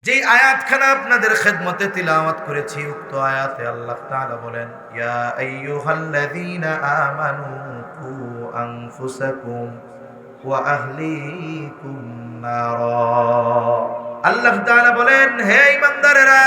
যে আয়াতখানা আপনাদের খেদমতে তিলাওয়াত করেছি, উক্ত আয়াতে আল্লাহ তাআলা বলেন, ইয়া আইয়ুহাল্লাযীনা আমানু কু আনফুসাকুম ওয়া আহলিকুম নারা। আল্লাহ তাআলা বলেন, হে ঈমানদারেরা,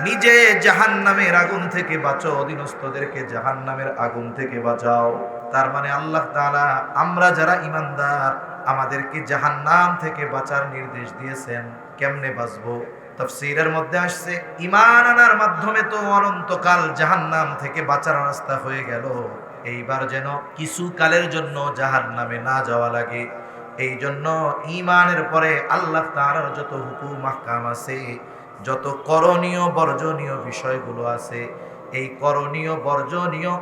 নিজে জাহান্নামের আগুন থেকে বাঁচো, অধীনস্থদেরকে জাহান্নামের আগুন থেকে বাঁচাও। তার মানে আল্লাহ তাআলা আমরা যারা ঈমানদার আমাদেরকে জাহান্নাম থেকে বাঁচার নির্দেশ দিয়েছেন। কেমনে বাঁচবো? তাফসীরের মধ্যে আসছে, ঈমান আনার মাধ্যমে তো অনন্তকাল জাহান্নাম থেকে বাঁচার রাস্তা হয়ে গেল, এইবার যেন কিছু কালের জন্য জাহান্নামে না যাওয়া লাগে। এই জন্য ঈমানের পরে আল্লাহ তাআলার যত হুকুম আহকাম আছে, যত করণীয় বর্জনীয় বিষয়গুলো আছে, এই করণীয় বর্জনীয়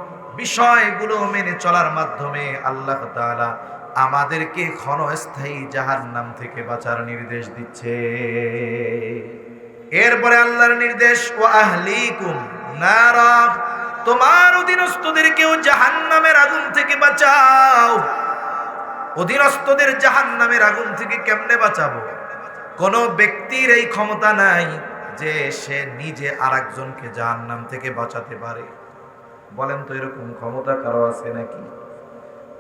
বিষয়গুলো মেনে চলার মাধ্যমে আল্লাহ তাআলা আমাদেরকে ক্ষণস্থায়ী জাহান্নাম থেকে বাঁচার নির্দেশ দিচ্ছে। এরপরে আল্লাহর নির্দেশ, ওয়া আহলিকুম নারা, তোমার অধীনস্থদেরকেও জাহান্নামের আগুন থেকে বাঁচাও। অধীনস্থদের জাহান্নামের আগুন থেকে কেমনে বাঁচাবো? কোন ব্যক্তির এই ক্ষমতা নাই যে সে নিজে আরেকজনকে জাহান্নাম থেকে বাঁচাতে পারে। বলেন তো, এরকম ক্ষমতা কারো আছে নাকি?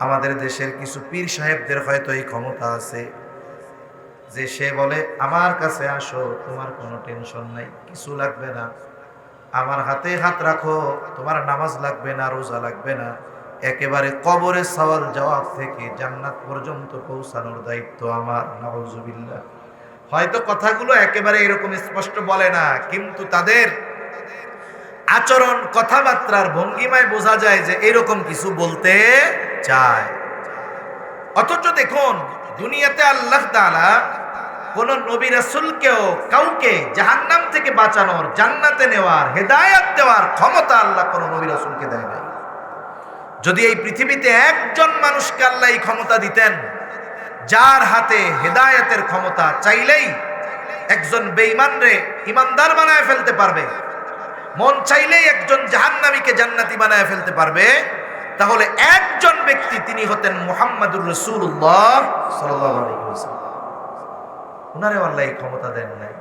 আমাদের দেশের কিছু পীর সাহেবদের হয়তো এই ক্ষমতা আছে যে সে বলে, আমার কাছে আসো, তোমার কোনো টেনশন নাই, কিছু লাগবে না, আমার হাতে হাত রাখো, তোমার নামাজ লাগবে না, রোজা লাগবে না, একেবারে কবরে সওয়াল জবাব থেকে জান্নাত পর্যন্ত পৌঁছানোর দায়িত্ব আমার। নাউজুবিল্লাহ। হয়তো কথাগুলো একেবারে এরকম স্পষ্ট বলে না, কিন্তু তাদের আচরণ, কথাবার্তার ভঙ্গিমায় বোঝা যায় যে এরকম কিছু বলতে চায়। অথচ দেখুন, দুনিয়াতে আল্লাহ তাআলা কোন নবী রাসূলকেও কাউকে জাহান্নাম থেকে বাঁচানোর, জান্নাতে নেওয়ার, হেদায়েত দেওয়ার ক্ষমতা আল্লাহ কোন নবী রাসূলকে দেয় নাই। যদি এই পৃথিবীতে একজন মানুষকে আল্লাহ এই ক্ষমতা দিতেন, যার হাতে হেদায়েতের ক্ষমতা, চাইলেই একজন বেঈমানরে ঈমানদার বানায় ফেলতে পারবে, মন চাইলেই একজন জাহান্নামীকে জান্নাতি বানায় ফেলতে পারবে, তাহলে একজন ব্যক্তি, তিনি হতেন মুহাম্মাদুর রাসূলুল্লাহ সাল্লাল্লাহু আলাইহি ওয়াসাল্লাম। উনারে আল্লাহ এই ক্ষমতা দেন নাই।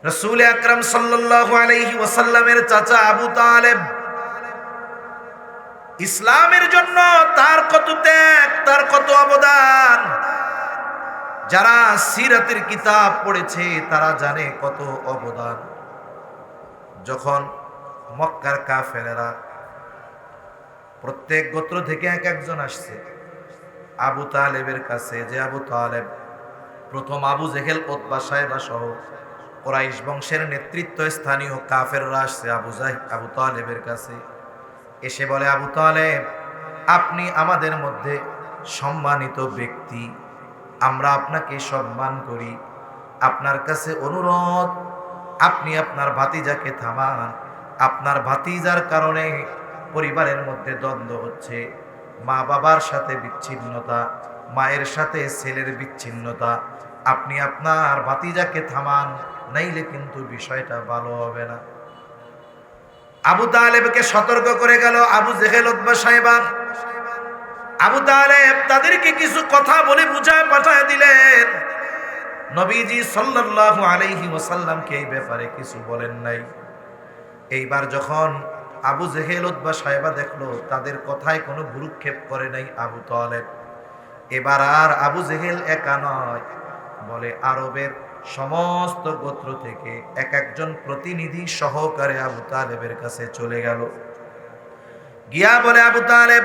রাসূল আকরাম সাল্লাল্লাহু আলাইহি ওয়াসাল্লামের চাচা আবু তালেব, ইসলামের জন্য তার কত ত্যাগ, তার কত অবদান, যারা সিরাতের কিতাব পড়েছে তারা জানে কত অবদান। যখন মক্কার কাফেরেরা প্রত্যেক গোত্র থেকে এক একজন আসছে আবু তালেবের কাছে, যে আবু তালেব প্রথম আবু জেহেল, উতবা, সাইবা সহ কুরাইশ বংশের নেতৃত্ব স্থানীয় কাফেররা আসছে আবু তালেবের কাছে, এসে বলে, আবু তালেব, আপনি আমাদের মধ্যে সম্মানিত ব্যক্তি, আমরা আপনাকে সম্মান করি, আপনার কাছে অনুরোধ, আপনি আপনার ভাতিজাকে থামান, আপনার ভাতিজার কারণে পরিবারের মধ্যে দ্বন্দ্ব হচ্ছে, মা বাবার সাথে বিচ্ছিন্নতা, মায়ের সাথে ছেলের বিচ্ছিন্নতা, আপনি আপনার ভাতিজাকে থামান, নাইলে কিন্তু বিষয়টা ভালো হবে না। আবু তালেবকে সতর্ক করে গেল আবু জেহেল, উতবা, সাইবা। আবু তালেব তাদেরকে কিছু কথা বলে বুঝায় পাঠায় দিলেন। নবীজি সাল্লাল্লাহু আলাইহি ওয়াসাল্লামকে এই ব্যাপারে কিছু বলেন নাই। এইবার যখন আবু জেহেল, উতবা, সাইবা দেখলো তাদের কথায় কোনো ভ্রুক্ষেপ করে নাই আবু তালেব, এবার আর আবু জেহেল একা নয়, বলে আরবের সমস্ত গোত্র থেকে এক একজন প্রতিনিধি সহকারে আবু তালেবের কাছে চলে গেল। গিয়া বলে, আবু তালেব,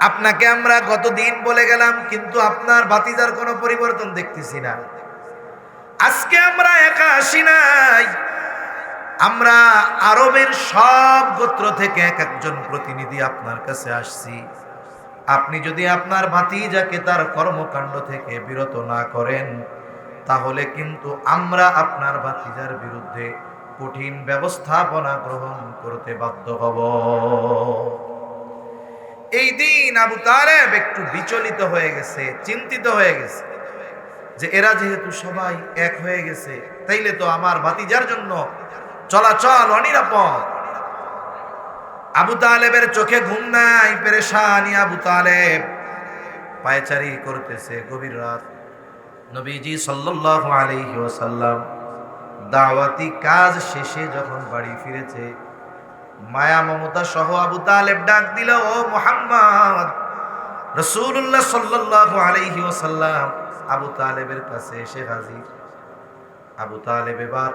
আপনাকে আমরা গতদিন বলে গেলাম, কিন্তু আপনার ভাতিজার কোনো পরিবর্তন দেখতেছি না। আজকে আমরা একা আসি নাই, আমরা আরবের সব গোত্র থেকে এক একজন প্রতিনিধি আপনার কাছে আসছি। আপনি যদি আপনার ভাতিজাকে তার কর্মকাণ্ড থেকে বিরত না করেন, তাহলে কিন্তু আমরা আপনার ভাতিজার বিরুদ্ধে কঠিন ব্যবস্থাপনা গ্রহণ করতে বাধ্য হব। এই দিন আবু তালেব একটু বিচলিত হয়ে গেছে, চিন্তিত হয়ে গেছে যে এরা যেহেতু সবাই এক হয়ে গেছে, তাইলে তো আমার ভাতিজার জন্য চলাচল অনিরাপদ। আবু তালেবের চোখে ঘুম নাই, পেরেশানি। আবু তালেব পায়চারি করতেছে, গভীর রাত, নবীজি সাল্লাল্লাহু আলাইহি ওয়াসাল্লাম দাওয়াতি কাজ শেষে যখন বাড়ি ফিরেছে, মায়া মমতা সহ আবু তালেব ডাক দিল, ও মুহাম্মদ। রাসূলুল্লাহ সাল্লাল্লাহু আলাইহি ওয়াসাল্লাম আবু তালেবের কাছে এসে হাজির। আবু তালেব এবার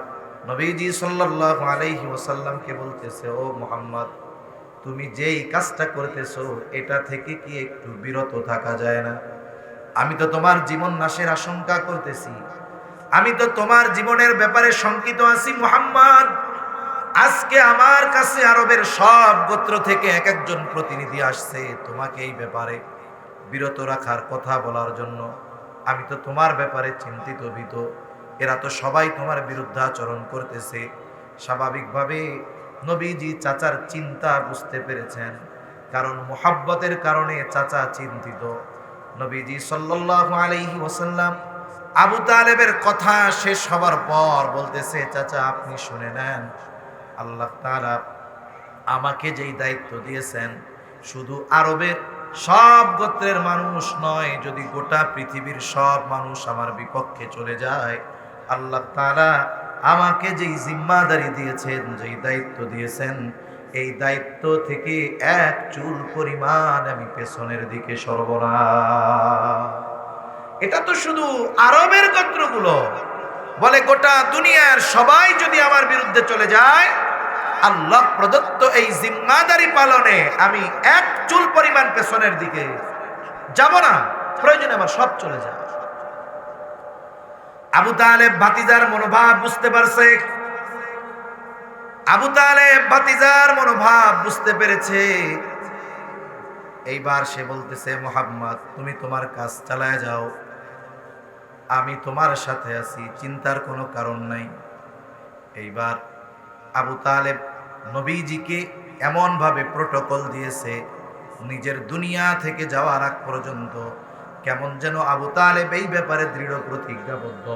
নবীজি সাল্লাল্লাহু আলাইহি ওয়াসাল্লামকে বলতেছে, ও মুহাম্মদ, তুমি যেই কাজটা করতেছো এটা থেকে কি একটু বিরত থাকা যায় না? আমি তো তোমার জীবন নাশের আশঙ্কা করতেছি, আমি তো তোমার জীবনের ব্যাপারে শঙ্কিত আছি মুহাম্মদ। আজকে আমার কাছে আরবের সব গোত্র থেকে এক একজন প্রতিনিধি আসছে তোমাকে এই ব্যাপারে বিরত রাখার কথা বলার জন্য। আমি তো তোমার ব্যাপারে চিন্তিত ভীত, এরা তো সবাই তোমার বিরুদ্ধে আচরণ করতেছে। স্বাভাবিকভাবে নবীজি চাচার চিন্তা বুঝতে পেরেছেন, কারণ মুহাব্বতের কারণে চাচা চিন্তিত। নবীজি সাল্লাল্লাহু আলাইহি ওয়াসাল্লাম আবু তালেবের কথা শেষ হবার পর বলতেছে, চাচা আপনি শুনে নেন, আল্লাহ তাআলা আমাকে যেই দায়িত্ব দিয়েছেন, শুধু আরবের সব গোত্রের মানুষ নয়, যদি গোটা পৃথিবীর সব মানুষ আমার বিপক্ষে চলে যায়, আল্লাহ তাআলা আমাকে যেই জিম্মাদারি দিয়েছেন, যেই দায়িত্ব দিয়েছেন, এই দায়িত্ব থেকে এক চুল পরিমাণ আমি পেছনের দিকে সরব না। এটা তো শুধু আরবের গোত্রগুলো বলে, গোটা দুনিয়ার সবাই যদি আমার বিরুদ্ধে চলে যায়, আল্লাহ প্রদত্ত এই জিম্মাদারি পালনে আমি এক চুল পরিমাণ পেছনের দিকে যাব না, প্রয়োজনে আমার সব চলে যায়। আবু তালেব ভাতিজার মনোভাব বুঝতে পারছে, আবু তালেব ভাতিজার মনোভাব বুঝতে পেরেছে। এইবার সে বলতেছে, মুহাম্মদ তুমি তোমার কাজ চালায় যাও, আমি তোমার সাথে আছি, চিন্তার কোনো কারণ নাই। এইবার আবু তালেব নবীজিকে এমনভাবে প্রটোকল দিয়েছে, নিজের দুনিয়া থেকে যাওয়ার আগ পর্যন্ত কেমন যেন আবু তালেব এই ব্যাপারে দৃঢ় প্রতিজ্ঞাবদ্ধ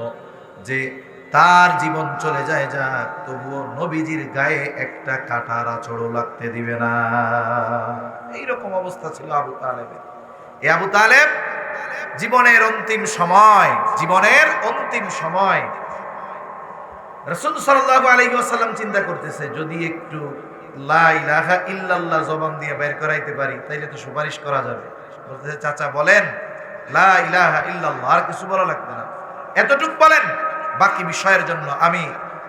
যে তার জীবন চলে যায় যাক, তবুও নবীজির গায়ে একটা কাঁটার আঁচড়ও লাগতে দিবে না। এইরকম অবস্থা ছিল আবু তালেবের। এই আবু তালেব জীবনের অন্তিম সময় রাসূল সাল্লাল্লাহু আলাইহি ওয়াসাল্লাম চিন্তা করতেছে, যদি একটু লা ইলাহা ইল্লাল্লাহ জবান দিয়ে বের করাইতে পারি তাইলে তো সুপারিশ করা যাবে। বলতেছে, চাচা বলেন লা ইলাহা ইল্লাল্লাহ, আর কিছু বলা লাগবে না, এতটুকু বলেন, বাকি বিষয়ের জন্য আমি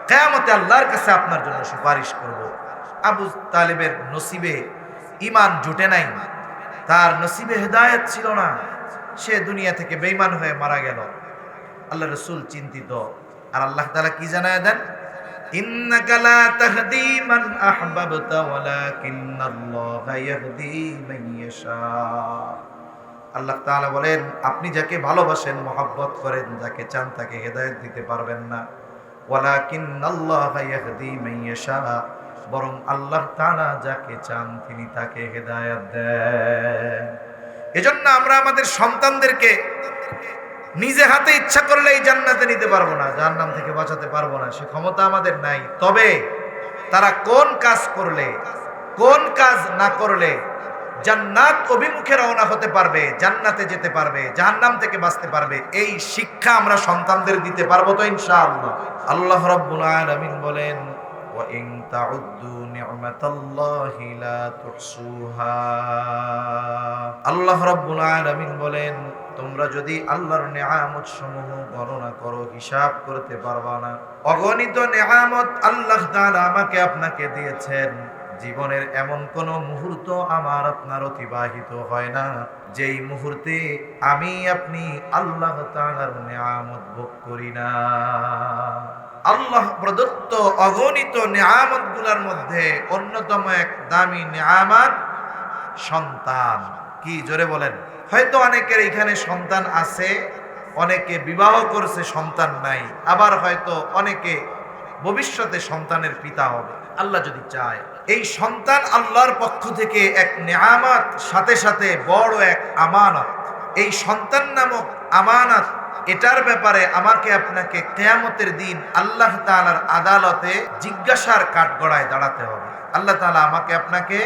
কিয়ামতে আল্লাহর কাছে আপনার জন্য সুপারিশ করব। আবু তালেবের নসিবে ঈমান জুটে নাই, তার নসিবে হেদায়েত ছিল না, সে দুনিয়া থেকে বেঈমান হয়ে মারা গেল। আল্লাহ রাসূল চিন্তিত, আর আল্লাহ তাআলা কি জানায় দেন, ইন্নাকা লা তাহদি মান আহবাবতা ওয়ালাকিন্নাল্লাহা ইয়াহদি মান ইয়াশা। আল্লাহ তাআলা বলেন, আপনি যাকে ভালোবাসেন, মহব্বত করেন, যাকে চান তাকে হেদায়েত দিতে পারবেন না। ওয়ালাকিন্নাল্লাহা ইয়াহদি মান ইয়াশা, বরং আল্লাহ তাআলা যাকে চান তিনি তাকে হেদায়েত দেন। এজন্য আমরা আমাদের সন্তানদেরকে নিজে হাতে ইচ্ছা করলে এই জান্নাতে নিতে পারবো না, জাহান্নাম থেকে বাঁচাতে পারবো না, সে ক্ষমতা আমাদের নাই। তবে তারা কোন কাজ করলে, কোন কাজ না করলে জান্নাত অভিমুখে রওনা হতে পারবে, জান্নাতে যেতে পারবে, জাহান্নাম থেকে বাঁচতে পারবে, এই শিক্ষা আমরা সন্তানদের দিতে পারবো তো ইনশাআল্লাহ। আল্লাহ রাব্বুল আলামিন বলেন, ওয়া ইন তাউদ্দু নি'মাতাল্লাহি লা তুহসুহা। আল্লাহ রাব্বুল আলামিন বলেন, তোমরা যদি আল্লাহর নিয়ামত সমূহ গণনা করো, হিসাব করতে পারবা না। অগণিত নিয়ামত আল্লাহ তাআলা আমাকে আপনাকে দিয়েছেন, জীবনের এমন কোন মুহূর্ত আমার আপনার অতিবাহিত হয় না যেই মুহূর্তে আমি আপনি আল্লাহ তাআলার নিয়ামত ভোগ করি না। আল্লাহ প্রদত্ত অগণিত নিয়ামত গুলার মধ্যে অন্যতম এক দামি নিয়ামত সন্তান। কি জোরে বলেন? হয়তো অনেকের এখানে সন্তান আছে, অনেকে বিবাহ করছে সন্তান নাই, আবার হয়তো অনেকে ভবিষ্যতে সন্তানের পিতা হবে আল্লাহ যদি চায়। এই সন্তান আল্লাহর পক্ষ থেকে এক নিয়ামত, সাথে সাথে বড় এক আমানত। এই সন্তান নামক আমানত, এটার ব্যাপারে আমাকে আপনাকে কিয়ামতের দিন আল্লাহ তাআলার আদালতে জিজ্ঞাসার কাঠগড়ায় দাঁড়াতে হবে। আল্লাহ তাআলা আমাকে আপনাকে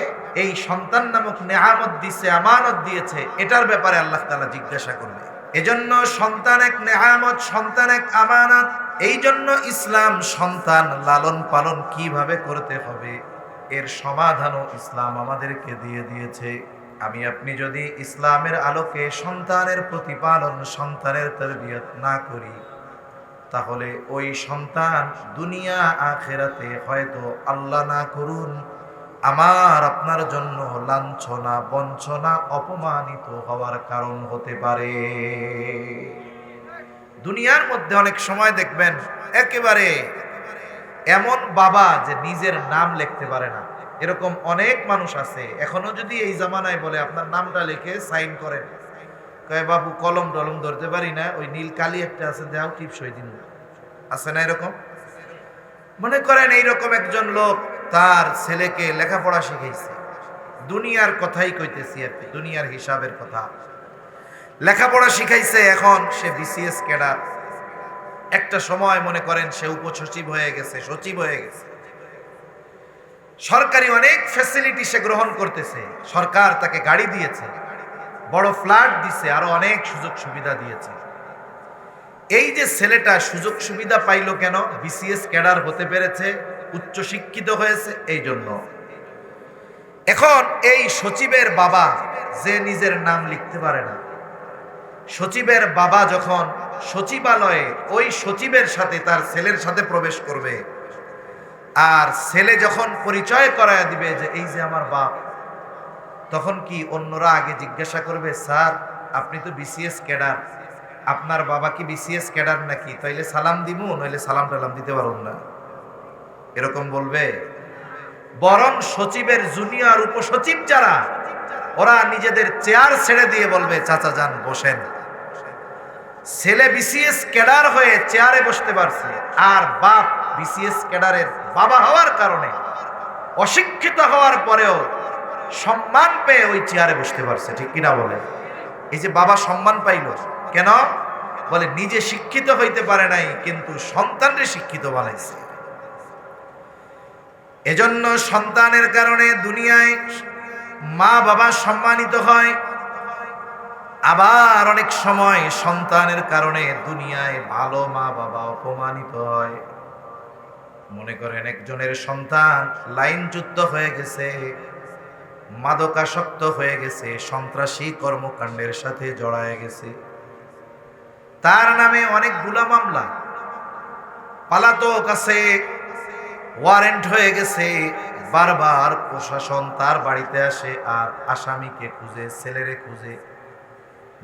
এই সন্তান নামক নিয়ামত দিয়েছে, আমানত দিয়েছে, এটার ব্যাপারে আল্লাহ তাআলা জিজ্ঞাসা করবে। এজন্য সন্তান এক নেয়ামত, সন্তান এক আমানত। এই জন্য ইসলাম সন্তান লালন পালন কিভাবে করতে হবে এর সমাধানও ইসলাম আমাদেরকে দিয়ে দিয়েছে। আমি আপনি যদি ইসলামের আলোকে সন্তানের প্রতিপালন, সন্তানের তরবিয়ত না করি, তাহলে ওই সন্তান দুনিয়া আখেরাতে হয়তো আল্লাহ না করুন আমার আপনার জন্য লাঞ্ছনা, বঞ্চনা, অপমানিত হওয়ার কারণ হতে পারে। দুনিয়ার মধ্যে অনেক সময় দেখবেন একেবারে এমন বাবা যে নিজের নাম লিখতে পারে না, এরকম অনেক মানুষ আছে। এখনো যদি এই জামানায় বলে আপনার নামটা লিখে সাইন করেন, কয় বাবু কলম টলম ধরতে পারি না, ওই নীল কালি একটা আছে দেও টিপসই দিন, আছে না এরকম? মনে করেন এইরকম একজন লোক তার ছেলেকে লেখাপড়া শিখাইছে, দুনিয়ার কথাই কইতেছি আর কি, দুনিয়ার হিসাবের কথা। লেখাপড়া শিখাইছে, এখন সে বিসিএস ক্যাডার। একটা সময় মনে করেন সে উপসচিব হয়ে গেছে, সচিব হয়ে গেছে, সরকারি অনেক ফ্যাসিলিটি সে গ্রহণ করতেছে, সরকার তাকে গাড়ি দিয়েছে, বড় ফ্ল্যাট দিছে, আরো অনেক সুযোগ সুবিধা দিয়েছে। এই যে ছেলেটা সুযোগ সুবিধা পাইলো কেন? বিসিএস ক্যাডার হতে পেরেছে, উচ্চ শিক্ষিত হয়েছে, এই জন্য। এখন এই সচিবের বাবা যে নিজের নাম লিখতে পারে না, সচিবের বাবা যখন সচিবালয়ে ওই সচিবের সাথে তার ছেলের সাথে প্রবেশ করবে, আর ছেলে যখন পরিচয় করায় দিবে যে এই যে আমার বাপ, তখন কি অন্যরা আগে জিজ্ঞাসা করবে, স্যার আপনি তো বিসিএস ক্যাডার, আপনার বাবা কি বিসিএস ক্যাডার নাকি? তাইলে সালাম দিব, নইলে সালাম টালাম দিতে পারুন না, এরকম বলবে? বরং সচিবের জুনিয়র উপসচিব যারা, ওরা নিজেদের চেয়ার ছেড়ে দিয়ে বলবে, চাচা যান বসেন। ছেলে বিসিএস ক্যাডার হয়ে চেয়ারে বসতে পারছে, আর বাপ বিসিএস ক্যাডারের বাবা হওয়ার কারণে, অশিক্ষিত হওয়ার পরেও সম্মান পেয়ে ওই চেয়ারে বসতে পারছে, ঠিক কিনা বলে? এই যে বাবা সম্মান পাইল কেন? বলে নিজে শিক্ষিত হইতে পারে নাই, কিন্তু সন্তানরে শিক্ষিত বানাইছে। এজন্য সন্তানের কারণে দুনিয়ায় মা বাবা সম্মানিত হয়, আবার অনেক সময় সন্তানের কারণে দুনিয়ায় ভালো মা বাবা অপমানিত হয়। মনে করেন একজনের সন্তান লাইনচ্যুত হয়ে গেছে, মাদকাসক্ত হয়ে গেছে, সন্ত্রাসী কর্মকাণ্ডের সাথে জড়ায় গেছে, তার নামে অনেকগুলা মামলা, পালাতক আছে, ওয়ারেন্ট হয়ে গেছে, বারবার প্রশাসন তার বাড়িতে আসে আর আসামিকে খুঁজে, ছেলেরে খুঁজে।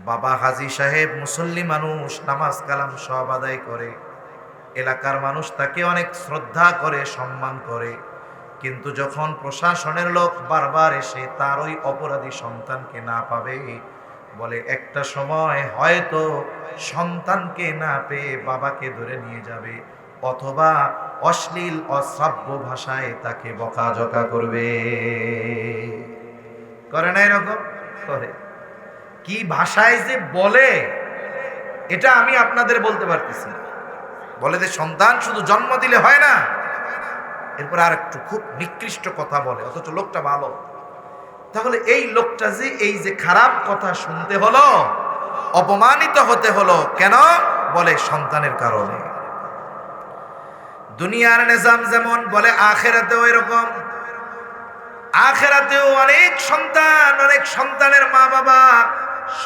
বাবা হাজী সাহেব মুসল্লি মানুষ, নামাজ কালাম সব আদায় করে, এলাকার মানুষ তাকে অনেক শ্রদ্ধা করে, সম্মান করে, কিন্তু যখন প্রশাসনের লোক বারবার এসে তার ওই অপরাধী সন্তানকে না পাবে, বলে একটা সময় হয়তো সন্তানকে না পেয়ে বাবাকে ধরে নিয়ে যাবে, অথবা অশ্লীল অশ্রাব্য ভাষায় তাকে বকাঝকা করবে। করে না এরকম? করে। কি ভাষায় যে বলে এটা আমি আপনাদের বলতে পারতেছি না। বলে যে সন্তান শুধু জন্ম দিলে হয় না, এরপর আর একটু খুব নিকৃষ্ট কথা বলে, অথচ লোকটা ভালো। তাহলে এই লোকটা যে এই যে খারাপ কথা শুনতে হলো, অপমানিত হতে হলো কেন? বলে সন্তানের কারণে। দুনিয়ার নিজাম যেমন, বলে আখেরাতেও এরকম। আখেরাতেও অনেক সন্তান, অনেক সন্তানের মা বাবা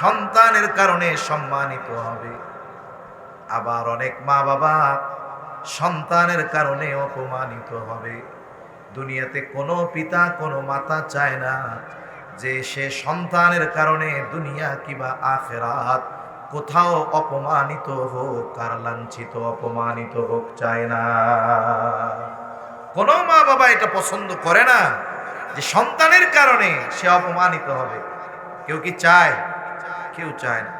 সন্তানের কারণে সম্মানিত হবে, আবার অনেক মা বাবা সন্তানের কারণে অপমানিত হবে। দুনিয়াতে কোনো পিতা কোনো মাতা চায় না যে সে সন্তানের কারণে দুনিয়া কিংবা আখেরাত কোথাও অপমানিত হোক, আর লাঞ্ছিত অপমানিত হোক, চায় না। কোনো মা বাবা এটা পছন্দ করে না যে সন্তানের কারণে সে অপমানিত হবে। কেউ কি চায়? কেউ চায় না।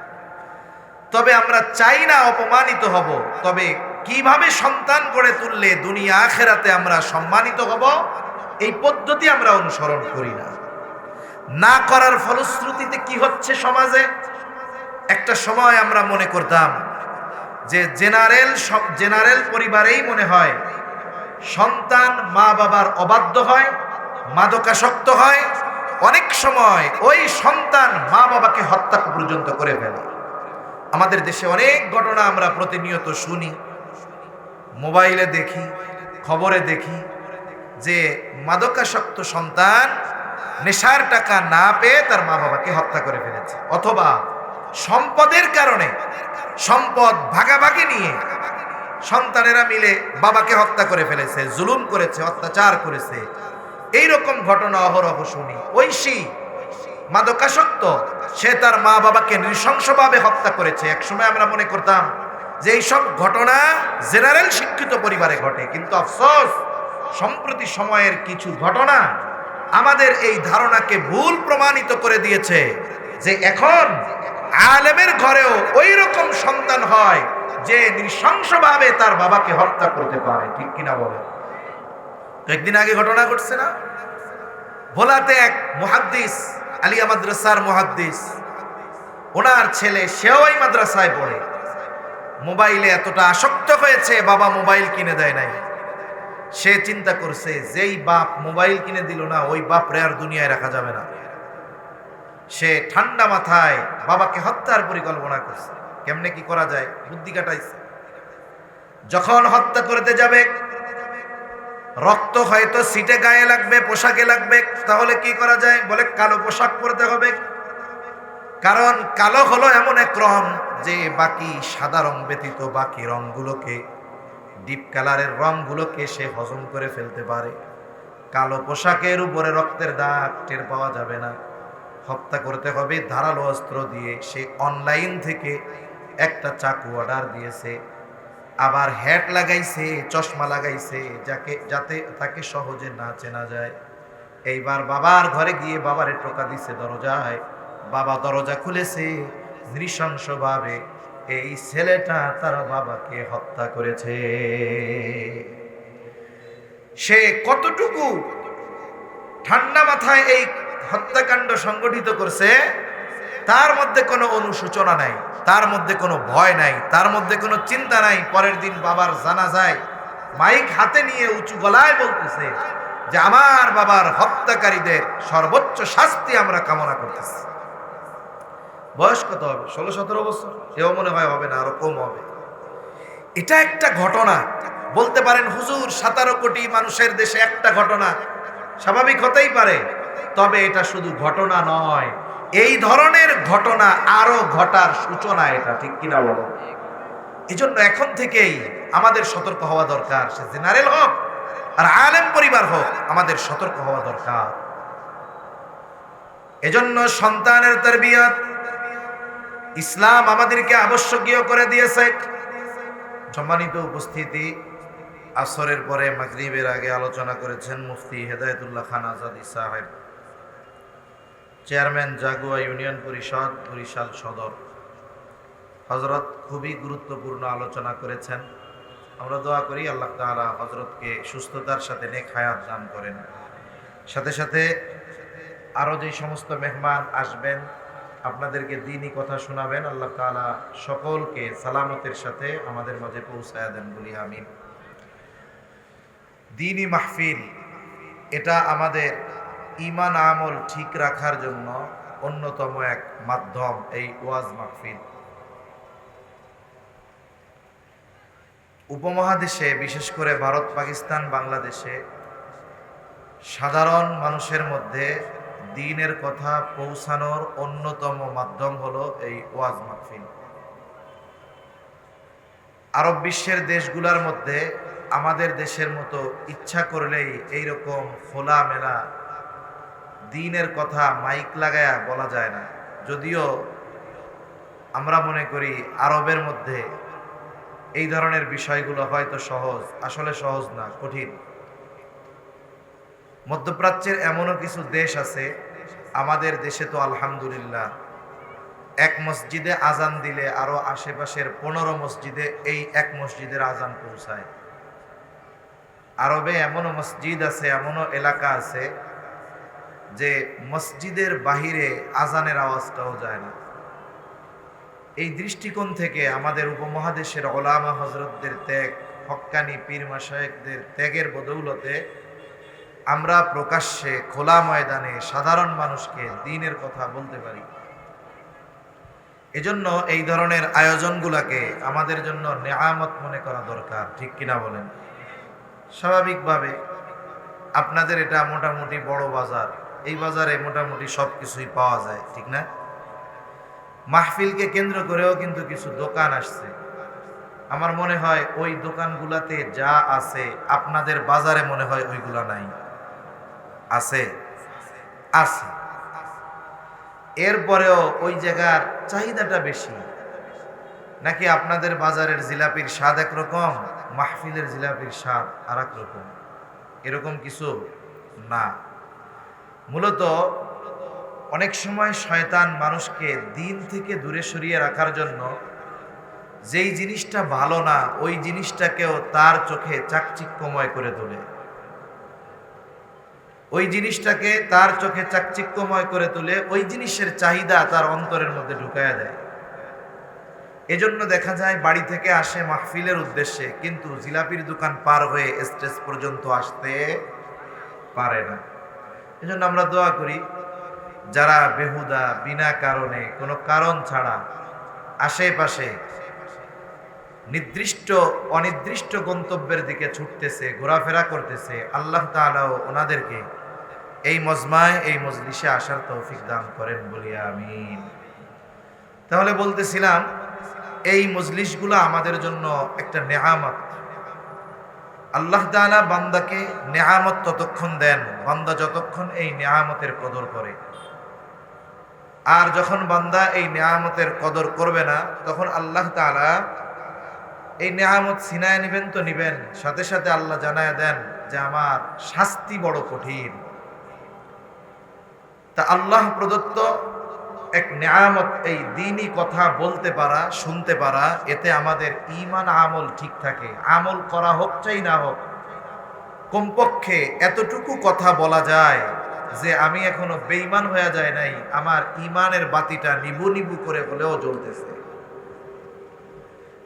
তবে আমরা চাই না অপমানিত হব, তবে কিভাবে সন্তান গড়ে তুললে দুনিয়া আখেরাতে আমরা সম্মানিত হব, এই পদ্ধতি আমরা অনুসরণ করি না। না করার ফলশ্রুতিতে কি হচ্ছে সমাজে? একটা সময় আমরা মনে করতাম যে জেনারেল পরিবারেই মনে হয় সন্তান মা বাবার অবাধ্য হয়, মাদকাসক্ত হয়, অনেক সময় ওই সন্তান মা বাবাকে হত্যা পর্যন্ত করে ফেলে। আমাদের দেশে অনেক ঘটনা আমরা প্রতিনিয়ত শুনি, মোবাইলে দেখি, খবরে দেখি যে মাদকাসক্ত সন্তান নেশার টাকা না পেয়ে তার মা বাবাকে হত্যা করে ফেলেছে, অথবা সম্পদের কারণে সম্পদ ভাগাভাগি নিয়ে সন্তানেরা মিলে বাবাকে হত্যা করে ফেলেছে, জুলুম করেছে, অত্যাচার করেছে। এইরকম ঘটনা অহরহ শুনি। ঐশী মাদকাসক্ত, সে তার মা বাবাকে নৃশংসভাবে হত্যা করেছে। একসময় আমরা মনে করতাম যে এইসব ঘটনা জেনারেল শিক্ষিত পরিবারে ঘটে, কিন্তু আফসোস সম্প্রতি সময়ের কিছু ঘটনা আমাদের এই ধারণাকে ভুল প্রমাণিত করে দিয়েছে যে এখন আলেমের ঘরেও ওই রকম সন্তান হয় যে নৃশংসভাবে তার বাবাকে হত্যা করতে পারে। ঠিক কিনা বলে? একদিন আগে ঘটনা ঘটছে না, ভোলাতে এক মুহাদ্দিস, আলিয়া মাদ্রাসার মুহাদ্দিস, ওনার ছেলে সেও এই মাদ্রাসায় পড়ে, মোবাইলে এতটা আসক্ত হয়েছে বাবা মোবাইল কিনে দেয় নাই। সে চিন্তা করছে যেই বাপ মোবাইল কিনে দিল না ওই বাপরে আর দুনিয়ায় রাখা যাবে না। সে ঠান্ডা মাথায় বাবাকে হত্যার পরিকল্পনা করছে। কেমনে কি করা যায় বুদ্ধি কাটাইছে। যখন হত্যা করতে যাবে, রক্ত হয়তো সিটে গায়ে লাগবে, পোশাকে লাগবে, তাহলে কি করা যায়? বলে কালো পোশাক পরতে হবে, কারণ কালো হলো এমন এক রং যে বাকি সাদা রং ব্যতীত বাকি রংগুলোকে, ডিপ কালারের রংগুলোকে সে হজম করে ফেলতে পারে। কালো পোশাকের উপরে রক্তের দাগ টের পাওয়া যাবে না। হত্যা করতে হবে ধারালো অস্ত্র দিয়ে। সে অনলাইন থেকে একটা চাকু অর্ডার দিয়েছে, আবার হ্যাট লাগাইছে, চশমা লাগাইছে, যাতে তাকে সহজে না চেনা যায়। এইবার বাবার ঘরে গিয়ে বাবারে টোকা দিছে দরজায়। বাবা দরজা খুলেছে, নৃশংসভাবে এই ছেলেটা তার বাবাকে হত্যা করেছে। সে কতটুকু ঠান্ডা মাথায় এই হত্যাকাণ্ড সংগঠিত করছে, তার মধ্যে কোনো অনুশোচনা নাই, তার মধ্যে কোনো ভয় নাই, তার মধ্যে কোনো চিন্তা নাই। পরের দিন বাবার জানাজায় মাইক হাতে নিয়ে উঁচু গলায় বলতেছে যে আমার বাবার হত্যাকারীদের সর্বোচ্চ শাস্তি আমরা কামনা করতেছি। বয়স কত হবে? 16-17 বছর। এও মনে হয় হবে না, আরো কম হবে। এটা একটা ঘটনা। বলতে পারেন হুজুর 17 কোটি মানুষের দেশে একটা ঘটনা স্বাভাবিক হতেই পারে, তবে এটা শুধু ঘটনা নয়, এই ধরনের ঘটনা আরো ঘটার সূচনা এটা। ঠিক কিনা বলো? এই জন্য এখন থেকেই আমাদের সতর্ক হওয়া দরকার। সে জেনারেল হোক আর আলেম পরিবার হোক, আমাদের সতর্ক হওয়া দরকার। এজন্য সন্তানের তারবিয়ত ইসলাম আমাদেরকে আবশ্যকীয় করে দিয়েছে। সম্মানিত উপস্থিতি, আসরের পরে মাগরিবের আগে আলোচনা করেছেন মুফতি হেদায়েতুল্লাহ খান আজাদী সাহেব, চেয়ারম্যান জাগুয়া ইউনিয়ন পরিষদ বরিশাল সদর। হযরত খুবই গুরুত্বপূর্ণ আলোচনা করেছেন। আমরা দোয়া করি আল্লাহ তাআলা হযরতকে সুস্থতার সাথে নেক হায়াত দান করেন। সাথে সাথে আরো যে সমস্ত মেহমান আসবেন, আপনাদেরকে দ্বীনি কথা শোনাবেন, আল্লাহ তাআলা সকলকে সালামতের সাথে আমাদের মাঝে পৌঁছায়া দেন, বলি আমিন। দ্বীনি মাহফিল এটা আমাদের ঈমান আমল ঠিক রাখার জন্য অন্যতম এক মাধ্যম, এই ওয়াজ মাহফিল। উপমহাদেশে বিশেষ করে ভারত, পাকিস্তান, বাংলাদেশে সাধারণ মানুষের মধ্যে দ্বীনের কথা পৌঁছানোর অন্যতম মাধ্যম হলো এই ওয়াজ মাহফিল। আরব বিশ্বের দেশগুলোর মধ্যে আমাদের দেশের মতো ইচ্ছা করলেই এইরকম খোলামেলা দ্বীনের কথা মাইক লাগায়া বলা যায় না। যদিও আমরা মনে করি আরবের মধ্যে এই ধরনের বিষয়গুলো হয়তো সহজ, আসলে সহজ না, কঠিন। মধ্যপ্রাচ্যের এমনও কিছু দেশ আছে, আমাদের দেশে তো আলহামদুলিল্লাহ এক মসজিদে আজান দিলে আরো আশেপাশের 15 মসজিদে এই এক মসজিদের আজান পৌঁছায়। আরবে এমনও মসজিদ আছে, এমনও এলাকা আছে যে মসজিদের বাহিরে আজানের আওয়াজটাও যায় না। এই দৃষ্টিকোণ থেকে আমাদের উপমহাদেশের ওলামা হযরতদের ত্যাগ, হক্কানি পীর মাশায়েখদের ত্যাগের বদৌলতে আমরা প্রকাশ্যে খোলা ময়দানে সাধারণ মানুষকে দ্বীনের কথা বলতে পারি। এজন্য এই ধরনের আয়োজনগুলোকে আমাদের জন্য নেয়ামত মনে করা দরকার, ঠিক কিনা বলেন? স্বাভাবিকভাবে আপনাদের এটা মোটামুটি বড় বাজার, এই বাজারে মোটামুটি সব কিছুই পাওয়া যায়, ঠিক না? মাহফিলকে কেন্দ্র করেও কিন্তু কিছু দোকান আসছে। আমার মনে হয় ওই দোকানগুলাতে যা আছে আপনাদের বাজারে মনে হয় ওইগুলা নাই। আছে? আছে। এরপরেও ওই জায়গার চাহিদাটা বেশি, নাকি আপনাদের বাজারের জিলাপির স্বাদ একরকম, মাহফিলের জিলাপির স্বাদ আর এক রকম? এরকম কিছু না। মূলত অনেক সময় শয়তান মানুষকে দিন থেকে দূরে সরিয়ে রাখার জন্য যেই জিনিসটা ভালো না ওই জিনিসটাকেও তার চোখে চাকচিক্যময় করে তোলে। ওই জিনিসটাকে তার চোখে চাকচিক্যময় করে তুলে ওই জিনিসের চাহিদা তার অন্তরের মধ্যে ঢুকায়া দেয়। এজন্য দেখা যায় বাড়ি থেকে আসে মাহফিলের উদ্দেশ্যে, কিন্তু জিলাপির দোকান পার হয়ে স্টেজ পর্যন্ত আসতে পারে না। এজন্য আমরা দোয়া করি যারা বেহুদা বিনা কারণে কোনো কারণ ছাড়া আশেপাশে নির্দিষ্ট অনির্দিষ্ট গন্তব্যের দিকে ছুটতেছে, ঘোরাফেরা করতেছে, আল্লাহ তাআলাও ওনাদেরকে এই মজমায় এই মজলিসে আসার তৌফিক দান করেন বলি আমিন। তাহলে বলতেছিলাম এই মজলিসগুলো আমাদের জন্য একটা নেয়ামত। আল্লাহ তাআলা বান্দাকে নেয়ামত ততক্ষণ দেন বান্দা যতক্ষণ এই নেয়ামতের কদর করে। আর যখন বান্দা এই নেয়ামতের কদর করবে না তখন আল্লাহ তাআলা এই নেয়ামত ছিনায় নিবেন তো নিবেন, সাথে সাথে আল্লাহ জানায় দেন যে আমার শাস্তি বড় কঠিন। তা আল্লাহ প্রদত্ত এক নেয়ামত এই দ্বীনি কথা বলতে পারা, শুনতে পারা, এতে আমাদের ঈমান আমল ঠিক থাকে। আমল করা হোক চাই না হোক, কমপক্ষে এতটুকু কথা বলা যায় যে আমি এখনো বেঈমান হয়ে যায় নাই, আমার ঈমানের বাতিটা নিবু নিবু করে হলেও জ্বলতেছে।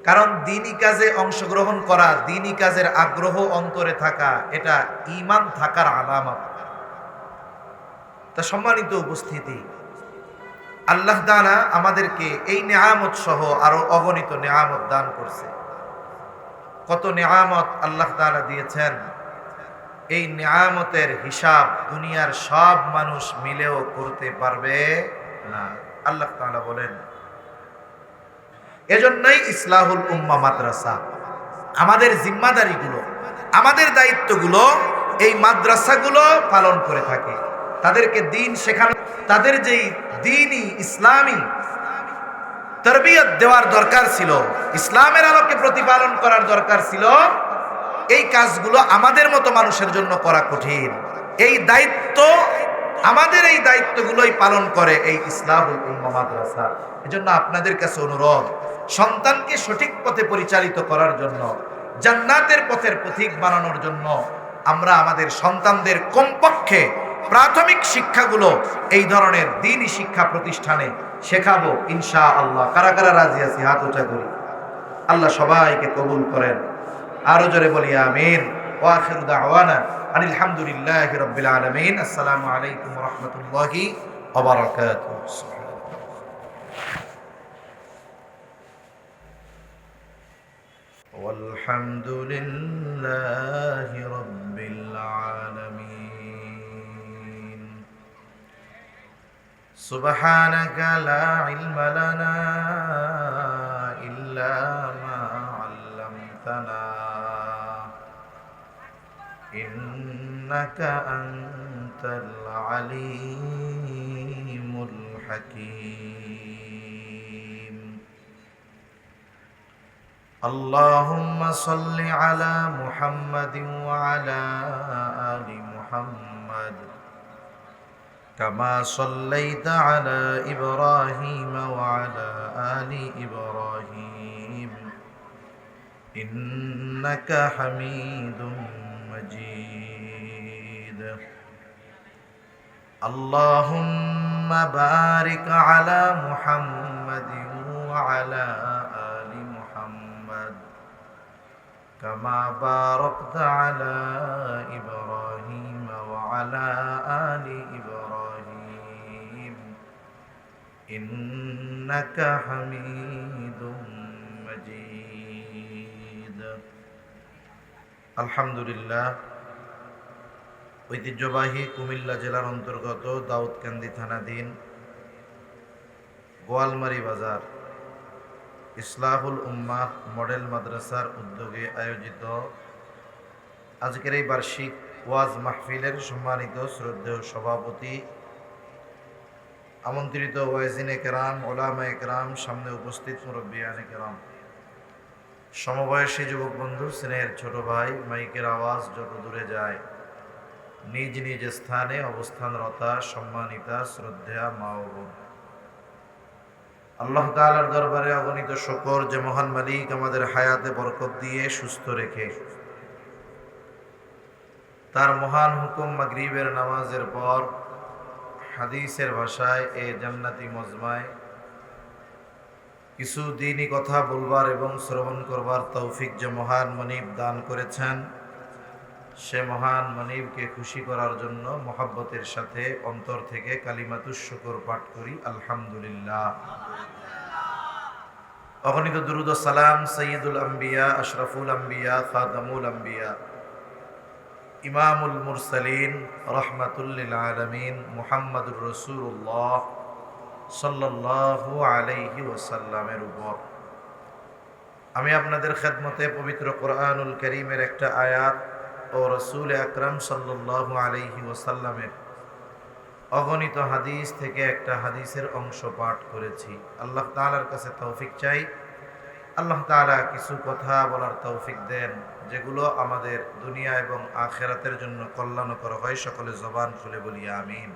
কারণ দ্বীনি কাজে অংশগ্রহণ করা, দ্বীনি কাজের আগ্রহ অন্তরে থাকা, এটা ঈমান থাকার আলামত। তা সম্মানিত উপস্থিতি, আল্লাহ তাআলা আমাদেরকে এই নেয়ামত সহ আরো অগণিত নেয়ামত দান করছে। কত নেয়ামত আল্লাহ তাআলা দিয়েছেন, এই নেয়ামতের হিসাব দুনিয়ার সব মানুষ মিলেও করতে পারবে না। আল্লাহ তাআলা বলেন, এজন্যই ইসলাহুল উম্মাহ মাদ্রাসা, আমাদের জিম্মাদারিগুলো, আমাদের দায়িত্বগুলো এই মাদ্রাসাগুলো পালন করে থাকে। তাদেরকে দ্বীন শেখানো, তাদের যেই দ্বীনি ইসলামী তরবিয়ত দেওয়ার দরকার ছিল, ইসলামের আলোকে প্রতিপালন করার দরকার ছিল, এই কাজগুলো আমাদের মতো মানুষের জন্য করা কঠিন। এই দায়িত্ব আমাদের, এই দায়িত্বগুলোই পালন করে এই ইসলাহুল উম্মাহ মাদ্রাসা। এজন্য আপনাদের কাছে অনুরোধ, সন্তানকে সঠিক পথে পরিচালিত করার জন্য, জান্নাতের পথের পথিক বানানোর জন্য আমরা আমাদের সন্তানদের কমপক্ষে প্রাথমিক শিক্ষাগুলো এই ধরনের দ্বীনি শিক্ষা প্রতিষ্ঠানে শেখাবো ইনশাআল্লাহ। কারা কারা রাজি আছি? হাত উঁচা করি। আল্লাহ সবাইকে কবুল করেন। আরো জোরে বলি আমিন। ওয়া আখিরু দাওয়ানা আনিল হামদুলিল্লাহি রাব্বিল আলামিন। আসসালামু আলাইকুম ওয়া রাহমাতুল্লাহি ওয়া বারাকাতুহু। والحمد لله رب العالمين. سبحانك لا علم لنا إلا ما علمتنا إنك أنت العليم الحكيم. اللهم صل على محمد وعلى آل محمد كما صليت على إبراهيم وعلى آل إبراهيم إنك حميد مجيد. اللهم بارك على محمد وعلى آل محمد كما باركت على إبراهيم وعلى آل إبراهيم ইন্নাকা হামিদুম মাজিদ। আলহামদুলিল্লাহ। ঐতিহ্যবাহী কুমিল্লা জেলার অন্তর্গত দাউদকান্দি থানাধীন গোয়ালমারি বাজার ইসলাহুল উম্মাহ মডেল মাদ্রাসার উদ্যোগে আয়োজিত আজকের এই বার্ষিক ওয়াজ মাহফিলের সম্মানিত শ্রদ্ধেয় সভাপতি, আমন্ত্রিত ওয়াইজিনে কেরাম, ওলামায়ে কেরাম, সামনে উপস্থিত মুরব্বিয়ানে কেরাম, সমবয়সী যুবক বন্ধু, স্নেহের ছোট ভাই, মাইকের আওয়াজ যত দূরে যায়, নিজ নিজ স্থানে অবস্থানরতা সম্মানিতা শ্রদ্ধেয়া মা ও বোন, আল্লাহ তাআলার দরবারে অগণিত শুকর যে মহান মালিক আমাদের হায়াতে বরকত দিয়ে সুস্থ রেখে তার মহান হুকুম মাগরিবের নামাজের পর হাদিসের ভাষায় এ জান্নাতি মজমায় কিছু দ্বীনি কথা বলবার এবং শ্রবণ করবার তৌফিক যে মহান মনিব দান করেছেন, সে মহান মনিবকে খুশি করার জন্য মহব্বতের সাথে অন্তর থেকে কালিমাতুশ শুকর পাঠ করি আলহামদুলিল্লাহ। অগণিত দুরুদ ও সালাম সৈয়দুল আম্বিয়া, আশরাফুল আম্বিয়া, খাতামুল আম্বিয়া, ইমামুল মুরসালিন, রহমাতুল লিল আলামিন, মুহাম্মাদুর রাসূলুল্লাহ সাল্লাল্লাহু আলাইহি ওয়াসাল্লামের উপর। আমি আপনাদের খেদমতে পবিত্র কোরআনুল কারীমের একটা আয়াত ও রাসূল আকরাম সাল্লাল্লাহু আলাইহি ওয়াসাল্লামের অগণিত হাদিস থেকে একটা হাদিসের অংশ পাঠ করেছি। আল্লাহ তাআলার কাছে তৌফিক চাই, আল্লাহ তাআলা কিছু কথা বলার তৌফিক দেন যেগুলো আমাদের দুনিয়া এবং আখিরাতের জন্য কল্যাণকর হয়। সকলে জবান খুলে বলি আমিন।